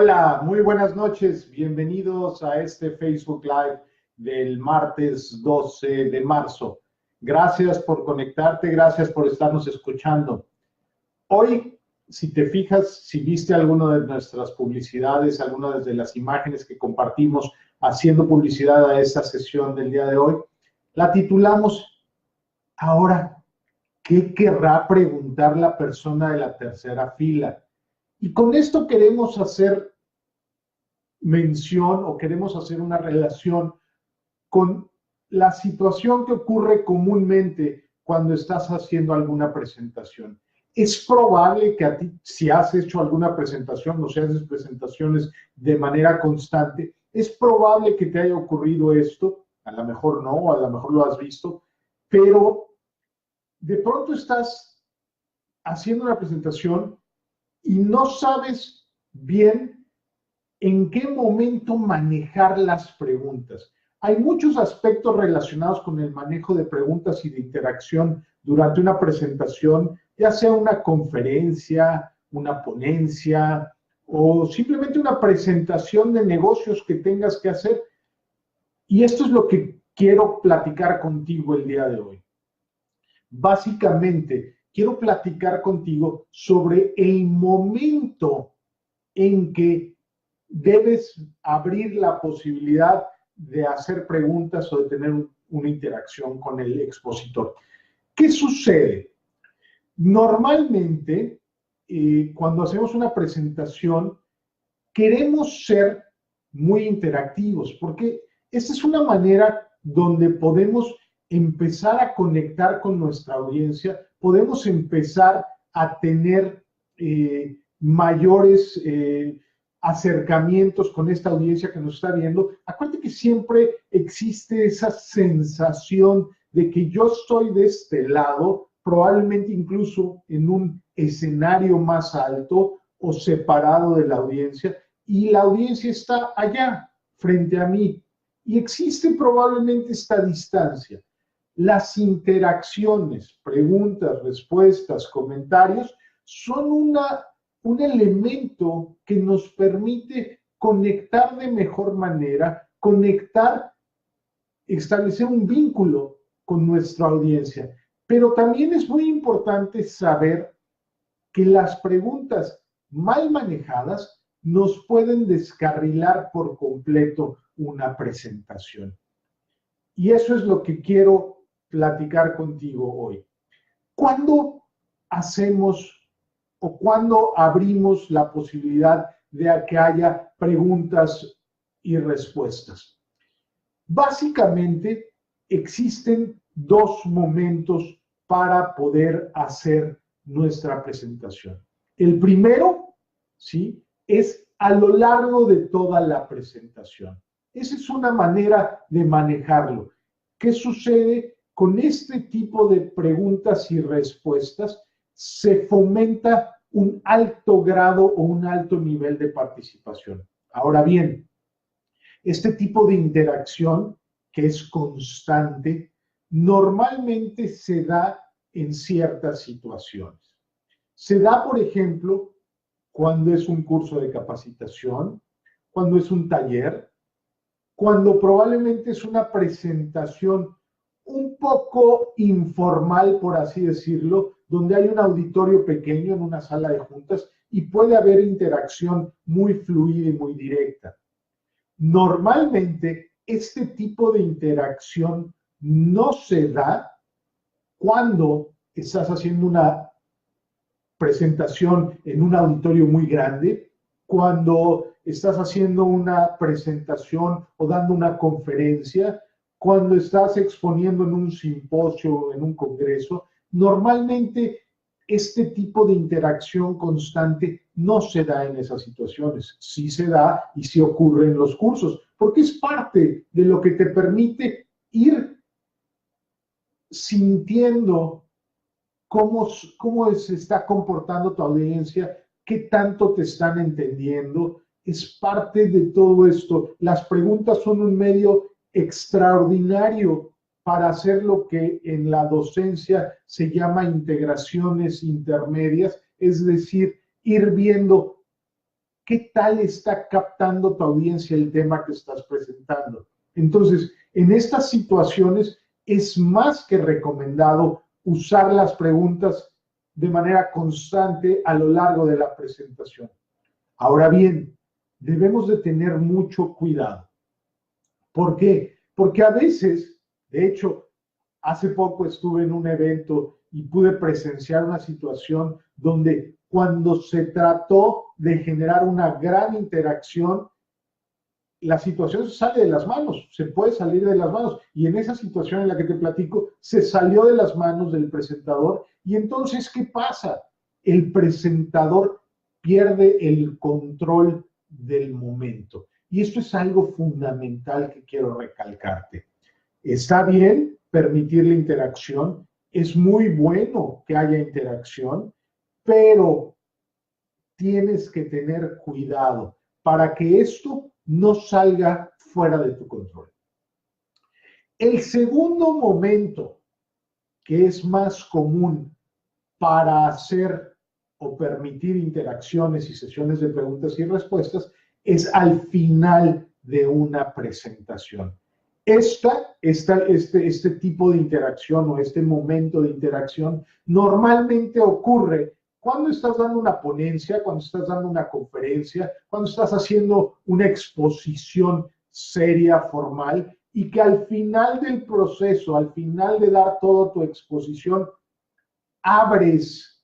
Hola, muy buenas noches. Bienvenidos a este Facebook Live del martes 12 de marzo. Gracias por conectarte, gracias por estarnos escuchando. Hoy, si te fijas, si viste alguna de nuestras publicidades, alguna de las imágenes que compartimos haciendo publicidad a esta sesión del día de hoy, la titulamos Ahora, ¿qué querrá preguntar la persona de la tercera fila? Y con esto queremos hacer mención o queremos hacer una relación con la situación que ocurre comúnmente cuando estás haciendo alguna presentación. Es probable que a ti, si has hecho alguna presentación o si haces presentaciones de manera constante, es probable que te haya ocurrido esto, a lo mejor no, a lo mejor lo has visto, pero de pronto estás haciendo una presentación y no sabes bien en qué momento manejar las preguntas. Hay muchos aspectos relacionados con el manejo de preguntas y de interacción durante una presentación, ya sea una conferencia, una ponencia o simplemente una presentación de negocios que tengas que hacer. Y esto es lo que quiero platicar contigo el día de hoy. Básicamente, quiero platicar contigo sobre el momento en que debes abrir la posibilidad de hacer preguntas o de tener una interacción con el expositor. ¿Qué sucede? Normalmente, cuando hacemos una presentación, queremos ser muy interactivos, porque esta es una manera donde podemos empezar a conectar con nuestra audiencia, podemos empezar a tener mayores acercamientos con esta audiencia que nos está viendo. Acuérdate que siempre existe esa sensación de que yo estoy de este lado, probablemente incluso en un escenario más alto o separado de la audiencia, y la audiencia está allá, frente a mí, y existe probablemente esta distancia. Las interacciones, preguntas, respuestas, comentarios, son un elemento que nos permite conectar de mejor manera, conectar, establecer un vínculo con nuestra audiencia. Pero también es muy importante saber que las preguntas mal manejadas nos pueden descarrilar por completo una presentación. Y eso es lo que quiero platicar contigo hoy. ¿Cuándo hacemos o cuándo abrimos la posibilidad de que haya preguntas y respuestas? Básicamente, existen dos momentos para poder hacer nuestra presentación. El primero, ¿sí?, es a lo largo de toda la presentación. Esa es una manera de manejarlo. ¿Qué sucede? Con este tipo de preguntas y respuestas se fomenta un alto grado o un alto nivel de participación. Ahora bien, este tipo de interacción, que es constante, normalmente se da en ciertas situaciones. Se da, por ejemplo, cuando es un curso de capacitación, cuando es un taller, cuando probablemente es una presentación un poco informal, por así decirlo, donde hay un auditorio pequeño en una sala de juntas y puede haber interacción muy fluida y muy directa. Normalmente, este tipo de interacción no se da cuando estás haciendo una presentación en un auditorio muy grande, cuando estás haciendo una presentación o dando una conferencia, cuando estás exponiendo en un simposio o en un congreso. Normalmente este tipo de interacción constante no se da en esas situaciones. Sí se da y sí ocurre en los cursos, porque es parte de lo que te permite ir sintiendo cómo se está comportando tu audiencia, qué tanto te están entendiendo. Es parte de todo esto. Las preguntas son un medio extraordinario para hacer lo que en la docencia se llama integraciones intermedias, es decir, ir viendo qué tal está captando tu audiencia el tema que estás presentando. Entonces, en estas situaciones es más que recomendado usar las preguntas de manera constante a lo largo de la presentación. Ahora bien, debemos de tener mucho cuidado. ¿Por qué? Porque a veces, de hecho, hace poco estuve en un evento y pude presenciar una situación donde cuando se trató de generar una gran interacción, la situación se sale de las manos, se puede salir de las manos. Y en esa situación en la que te platico, se salió de las manos del presentador. Y entonces, ¿qué pasa? El presentador pierde el control del momento. Y esto es algo fundamental que quiero recalcarte. Está bien permitir la interacción, es muy bueno que haya interacción, pero tienes que tener cuidado para que esto no salga fuera de tu control. El segundo momento que es más común para hacer o permitir interacciones y sesiones de preguntas y respuestas es al final de una presentación. Este tipo de interacción o este momento de interacción normalmente ocurre cuando estás dando una ponencia, cuando estás dando una conferencia, cuando estás haciendo una exposición seria, formal, y que al final del proceso, al final de dar toda tu exposición, abres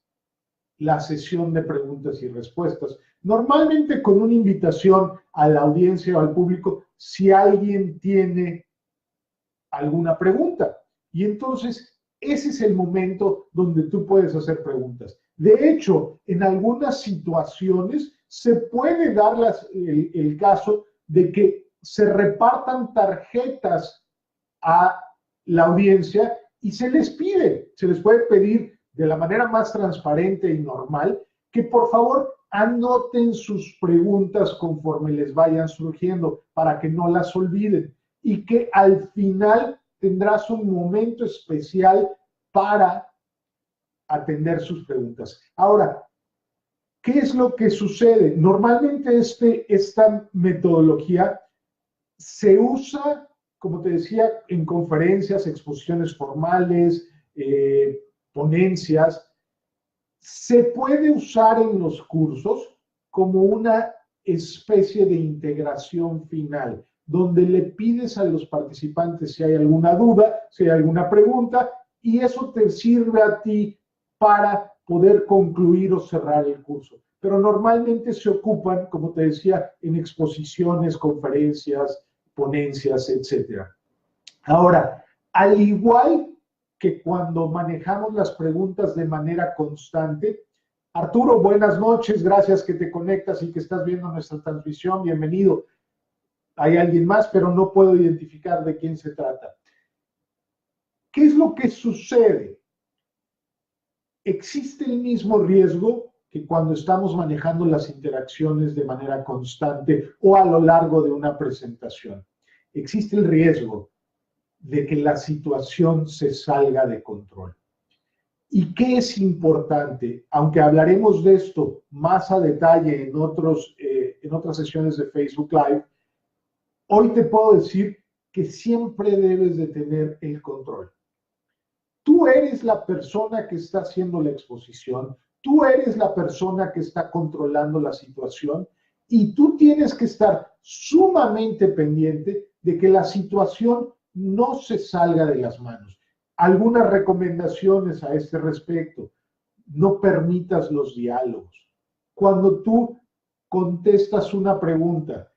la sesión de preguntas y respuestas. Normalmente con una invitación a la audiencia o al público, si alguien tiene alguna pregunta. Y entonces, ese es el momento donde tú puedes hacer preguntas. De hecho, en algunas situaciones se puede dar el caso de que se repartan tarjetas a la audiencia y se les puede pedir de la manera más transparente y normal que por favor anoten sus preguntas conforme les vayan surgiendo para que no las olviden y que al final tendrás un momento especial para atender sus preguntas. Ahora, ¿qué es lo que sucede? Normalmente esta metodología se usa, como te decía, en conferencias, exposiciones formales, ponencias. Se puede usar en los cursos como una especie de integración final, donde le pides a los participantes si hay alguna duda, si hay alguna pregunta, y eso te sirve a ti para poder concluir o cerrar el curso. Pero normalmente se ocupan, como te decía, en exposiciones, conferencias, ponencias, etc. Ahora, al igual que cuando manejamos las preguntas de manera constante, Arturo, buenas noches, gracias que te conectas y que estás viendo nuestra transmisión, bienvenido. Hay alguien más, pero no puedo identificar de quién se trata. ¿Qué es lo que sucede? Existe el mismo riesgo que cuando estamos manejando las interacciones de manera constante o a lo largo de una presentación. Existe el riesgo de que la situación se salga de control. ¿Y qué es importante? Aunque hablaremos de esto más a detalle en otras sesiones de Facebook Live, hoy te puedo decir que siempre debes de tener el control. Tú eres la persona que está haciendo la exposición, tú eres la persona que está controlando la situación y tú tienes que estar sumamente pendiente de que la situación no se salga de las manos. Algunas recomendaciones a este respecto. No permitas los diálogos. Cuando tú contestas una pregunta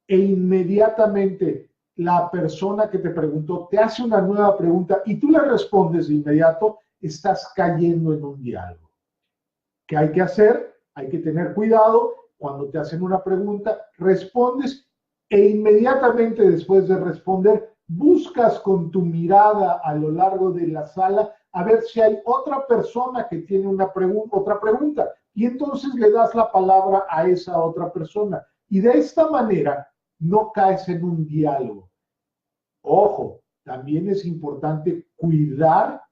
e inmediatamente la persona que te preguntó te hace una nueva pregunta y tú le respondes de inmediato, estás cayendo en un diálogo. ¿Qué hay que hacer? Hay que tener cuidado. Cuando te hacen una pregunta, respondes e inmediatamente después de responder, buscas con tu mirada a lo largo de la sala a ver si hay otra persona que tiene otra pregunta. Y entonces le das la palabra a esa otra persona. Y de esta manera no caes en un diálogo. Ojo, también es importante cuidar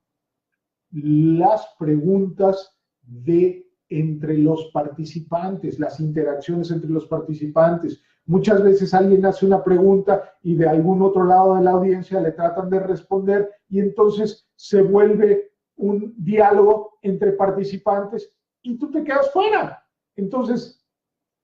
las preguntas de entre los participantes, las interacciones entre los participantes. Muchas veces alguien hace una pregunta y de algún otro lado de la audiencia le tratan de responder y entonces se vuelve un diálogo entre participantes y tú te quedas fuera. Entonces,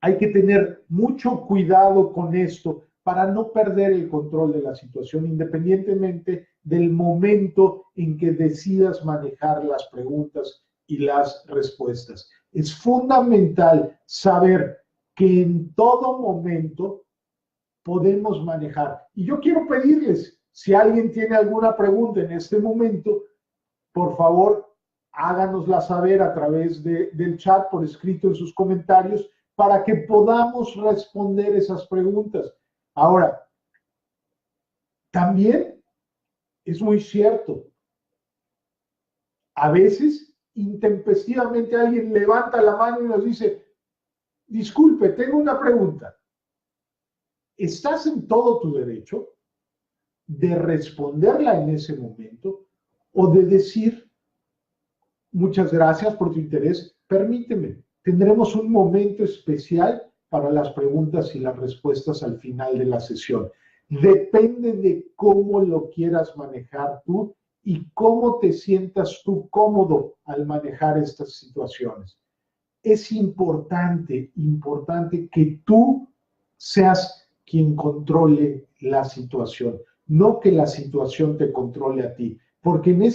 hay que tener mucho cuidado con esto para no perder el control de la situación, independientemente del momento en que decidas manejar las preguntas y las respuestas. Es fundamental saber que en todo momento podemos manejar. Y yo quiero pedirles, si alguien tiene alguna pregunta en este momento, por favor, háganosla saber a través del chat, por escrito en sus comentarios, para que podamos responder esas preguntas. Ahora, también es muy cierto, a veces intempestivamente alguien levanta la mano y nos dice, disculpe, tengo una pregunta. Estás en todo tu derecho de responderla en ese momento o de decir, muchas gracias por tu interés, permíteme, tendremos un momento especial para las preguntas y las respuestas al final de la sesión. Depende de cómo lo quieras manejar tú y cómo te sientas tú cómodo al manejar estas situaciones. Es importante que tú seas quien controle la situación, no que la situación te controle a ti. Porque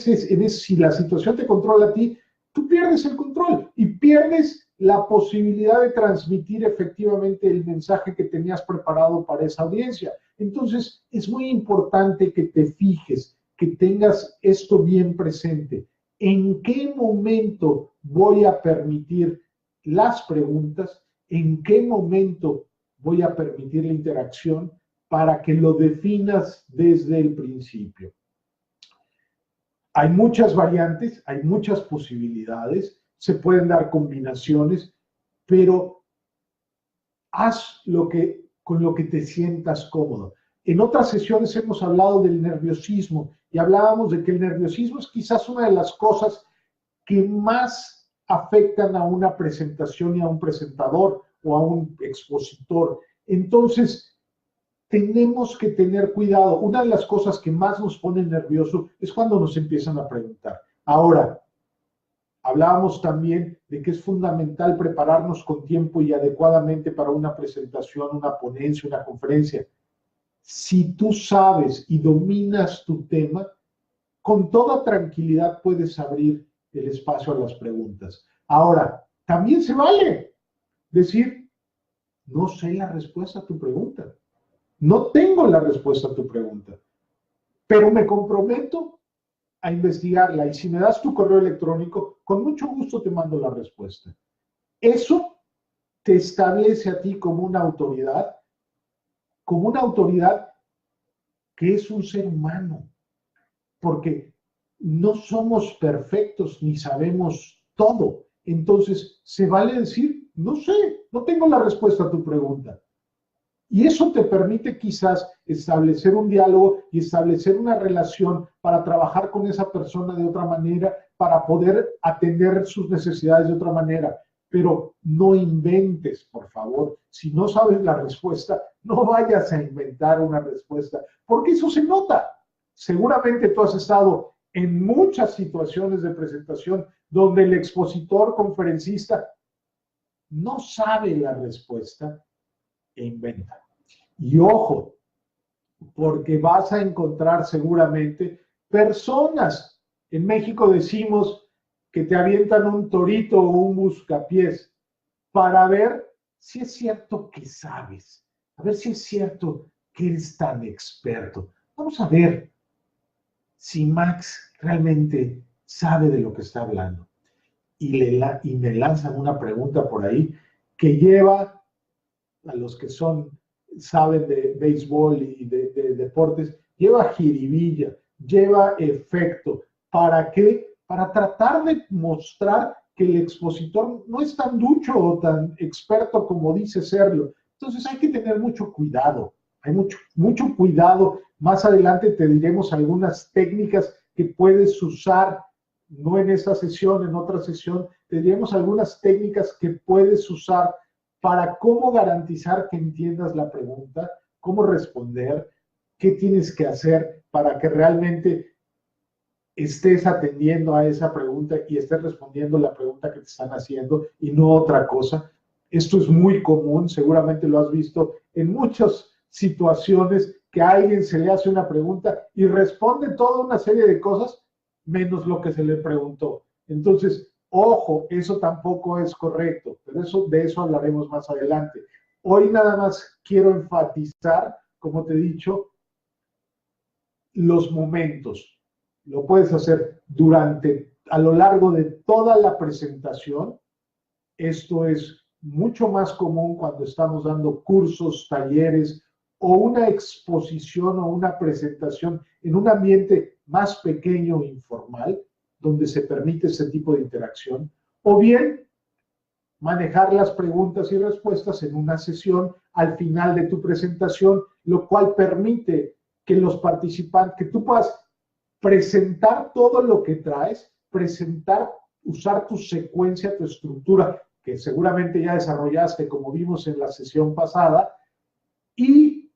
si la situación te controla a ti, tú pierdes el control y pierdes la posibilidad de transmitir efectivamente el mensaje que tenías preparado para esa audiencia. Entonces, es muy importante que te fijes, que tengas esto bien presente. ¿En qué momento voy a permitir las preguntas? ¿En qué momento voy a permitir la interacción? Para que lo definas desde el principio. Hay muchas variantes, hay muchas posibilidades, se pueden dar combinaciones, pero haz con lo que te sientas cómodo. En otras sesiones hemos hablado del nerviosismo y hablábamos de que el nerviosismo es quizás una de las cosas que más afectan a una presentación y a un presentador o a un expositor. Entonces, tenemos que tener cuidado. Una de las cosas que más nos pone nervioso es cuando nos empiezan a preguntar. Ahora, hablábamos también de que es fundamental prepararnos con tiempo y adecuadamente para una presentación, una ponencia, una conferencia. Si tú sabes y dominas tu tema, con toda tranquilidad puedes abrir el espacio a las preguntas. Ahora, también se vale decir, no sé la respuesta a tu pregunta. No tengo la respuesta a tu pregunta, pero me comprometo a investigarla y si me das tu correo electrónico, con mucho gusto te mando la respuesta. Eso te establece a ti como una autoridad que es un ser humano, porque no somos perfectos ni sabemos todo. Entonces, se vale decir, no sé, no tengo la respuesta a tu pregunta. Y eso te permite quizás establecer un diálogo y establecer una relación para trabajar con esa persona de otra manera, para poder atender sus necesidades de otra manera. Pero no inventes, por favor. Si no sabes la respuesta, no vayas a inventar una respuesta, porque eso se nota. Seguramente tú has estado en muchas situaciones de presentación donde el expositor, conferencista, no sabe la respuesta e inventa. Y ojo, porque vas a encontrar seguramente personas. En México decimos que te avientan un torito o un buscapiés para ver si es cierto que sabes, a ver si es cierto que eres tan experto. Vamos a ver si Max realmente sabe de lo que está hablando. Y me lanzan una pregunta por ahí que lleva a los que saben de béisbol y de deportes, lleva jiribilla, lleva efecto. ¿Para qué? Para tratar de mostrar que el expositor no es tan ducho o tan experto como dice serlo. Entonces hay que tener mucho cuidado, hay mucho cuidado. Más adelante te diremos algunas técnicas que puedes usar, no en esta sesión, en otra sesión, te diremos algunas técnicas que puedes usar para cómo garantizar que entiendas la pregunta, cómo responder, qué tienes que hacer para que realmente estés atendiendo a esa pregunta y estés respondiendo la pregunta que te están haciendo y no otra cosa. Esto es muy común, seguramente lo has visto en muchas situaciones, que a alguien se le hace una pregunta y responde toda una serie de cosas menos lo que se le preguntó. Entonces, ojo, eso tampoco es correcto, pero de eso hablaremos más adelante. Hoy nada más quiero enfatizar, como te he dicho, los momentos. Lo puedes hacer a lo largo de toda la presentación. Esto es mucho más común cuando estamos dando cursos, talleres o una exposición o una presentación en un ambiente más pequeño e informal, donde se permite ese tipo de interacción, o bien manejar las preguntas y respuestas en una sesión al final de tu presentación, lo cual permite que los participantes, que tú puedas presentar todo lo que traes, usar tu secuencia, tu estructura, que seguramente ya desarrollaste, como vimos en la sesión pasada, y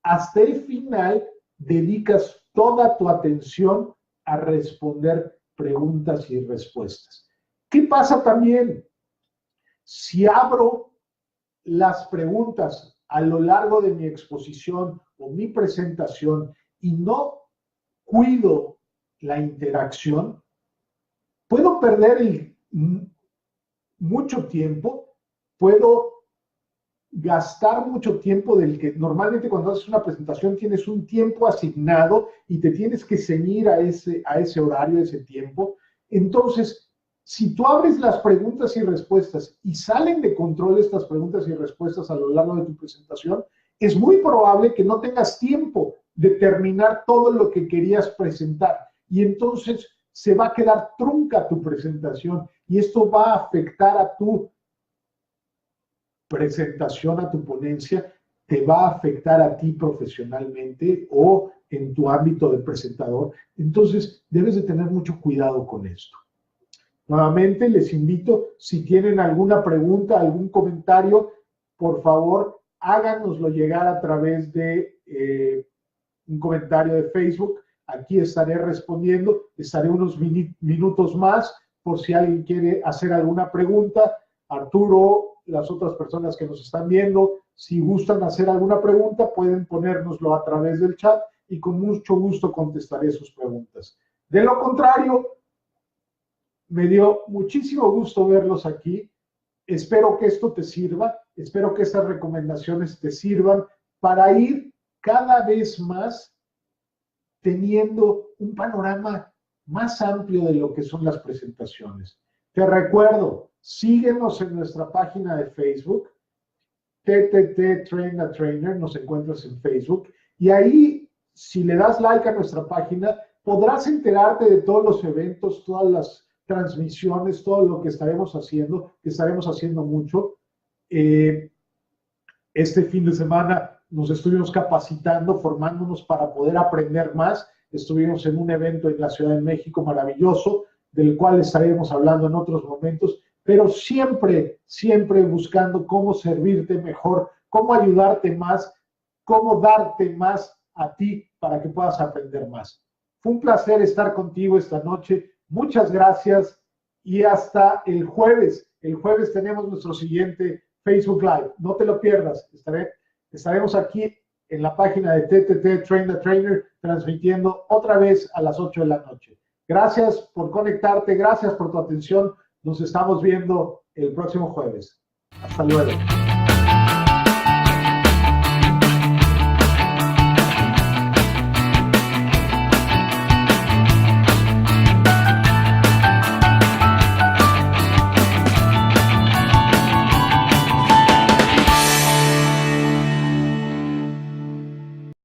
hasta el final dedicas toda tu atención a responder preguntas y respuestas. ¿Qué pasa también? Si abro las preguntas a lo largo de mi exposición o mi presentación y no cuido la interacción, puedo perder mucho tiempo, puedo gastar mucho tiempo del que normalmente cuando haces una presentación tienes un tiempo asignado y te tienes que ceñir a ese horario, a ese tiempo. Entonces, si tú abres las preguntas y respuestas y salen de control estas preguntas y respuestas a lo largo de tu presentación, es muy probable que no tengas tiempo de terminar todo lo que querías presentar. Y entonces se va a quedar trunca tu presentación y esto va a afectar a tu presentación, a tu ponencia, te va a afectar a ti profesionalmente o en tu ámbito de presentador. Entonces, debes de tener mucho cuidado con esto. Nuevamente, les invito, si tienen alguna pregunta, algún comentario, por favor, háganoslo llegar a través de un comentario de Facebook. Aquí estaré respondiendo, estaré unos minutos más por si alguien quiere hacer alguna pregunta. Arturo, las otras personas que nos están viendo, si gustan hacer alguna pregunta, pueden ponérnoslo a través del chat y con mucho gusto contestaré sus preguntas. De lo contrario, me dio muchísimo gusto verlos aquí. Espero que esto te sirva, espero que estas recomendaciones te sirvan para ir cada vez más teniendo un panorama más amplio de lo que son las presentaciones. Te recuerdo, síguenos en nuestra página de Facebook, TTT Train a Trainer, nos encuentras en Facebook, y ahí, si le das like a nuestra página, podrás enterarte de todos los eventos, todas las transmisiones, todo lo que estaremos haciendo mucho. Este fin de semana nos estuvimos capacitando, formándonos para poder aprender más. Estuvimos en un evento en la Ciudad de México maravilloso, del cual estaremos hablando en otros momentos, pero siempre, siempre buscando cómo servirte mejor, cómo ayudarte más, cómo darte más a ti para que puedas aprender más. Fue un placer estar contigo esta noche. Muchas gracias y hasta el jueves. El jueves tenemos nuestro siguiente Facebook Live. No te lo pierdas. Estaremos aquí en la página de TTT Train the Trainer transmitiendo otra vez a las 8 de la noche. Gracias por conectarte. Gracias por tu atención. Nos estamos viendo el próximo jueves. Hasta luego.